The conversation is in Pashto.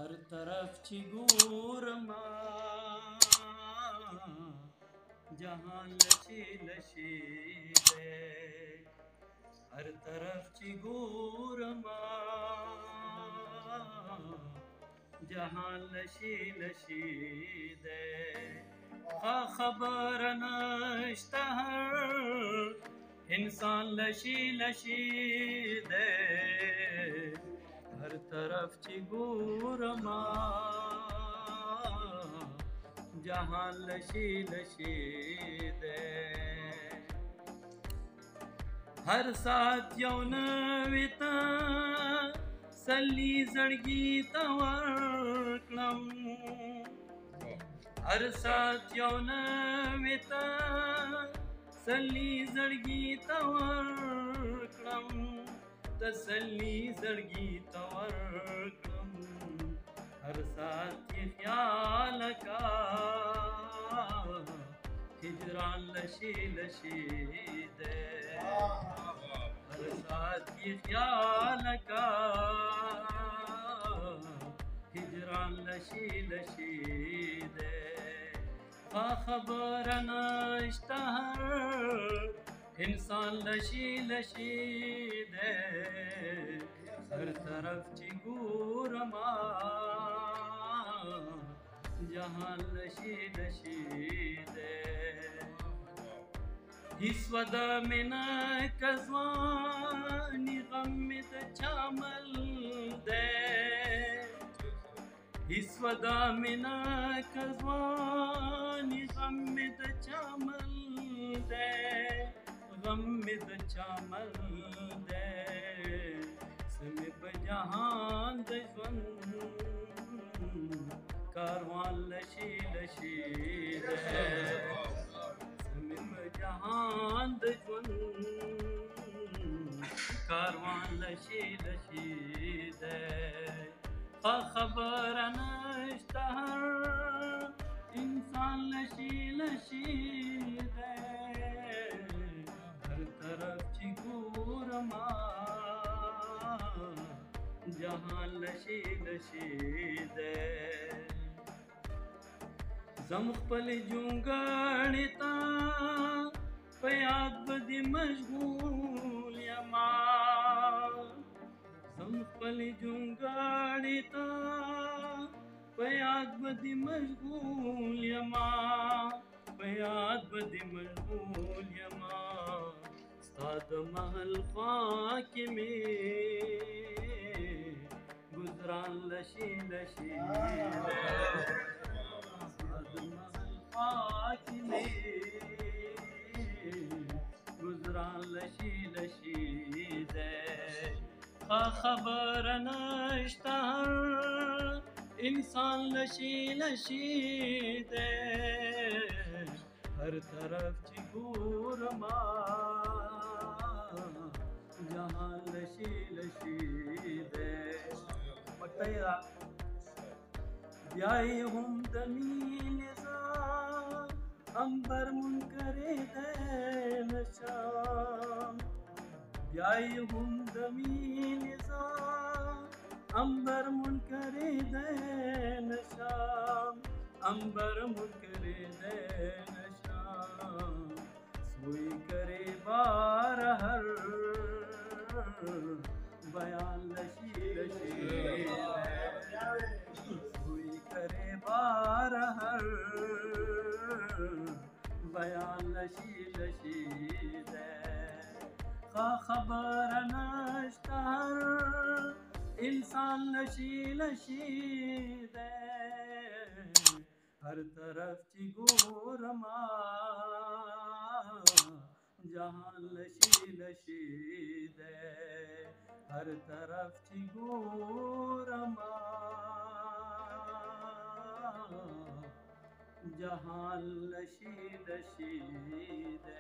हर तरफ ची ګورما जहां लशी लशी दे हर तरफ ची ګورما जहां लशी लशी दे خبر نشته هر انسان لشی لشی دے हर तरफ ची ګورما जहां लशी लशी दे हर साथ یو نوی تسلی زړګي ته ورکړم हर साथ یو نوی تسلی زړګي ته ورکړم تسلی زړګي ته ورکړم हर साथ ये ख्याल का हिजरान लशी लशी दे हर साथ ये ख्याल का हिजरान लशी लशी दे खबर नشته हर इंसान लशी लशी दे हर तरफ ची ګورما जहां लशी लशी दे هیڅ ودا منا کزوانی غم می د چامل دے هیڅ ودا منا کزوانی غم می د چامل دے غم می د چامل دے سمې په جهان د ژوند کاروان لشی لشی دے سمې په جهان د ژوند کاروان لشی لشی دے خبر نشته هر انسان لشی لشی دے हर तरफ ची ګورما जहां लशी लशी दे زم خپل جونګړې تا په یاد بدې مشغول یما زم خپل جونګړې تا په یاد بدې مشغول یما په یاد بدې مشغول یما ستا د محل خوا کې مې گزران لشی لشی دے محل خاک میں گزران لشی لشی دے خبر نشته هر انسان لشی لشی دے हर तरफ ची ګورما जहां लशी लशी दे متیرا بیائی هم دمین زا انبر منکر دے نشام بیائی هم دمین زا انبر منکر دے نشام انبر منکر دے نشام سوئی کرے بار ہر بیان لشی لشی سوئی کرے بار ہر بیان لشی لشی دے خبر نشته هر انسان لشی لشی دے हर तरफ ची ګورما जहां लशी लशी दे हर तरफ ची ګورما जहां लशी लशी दे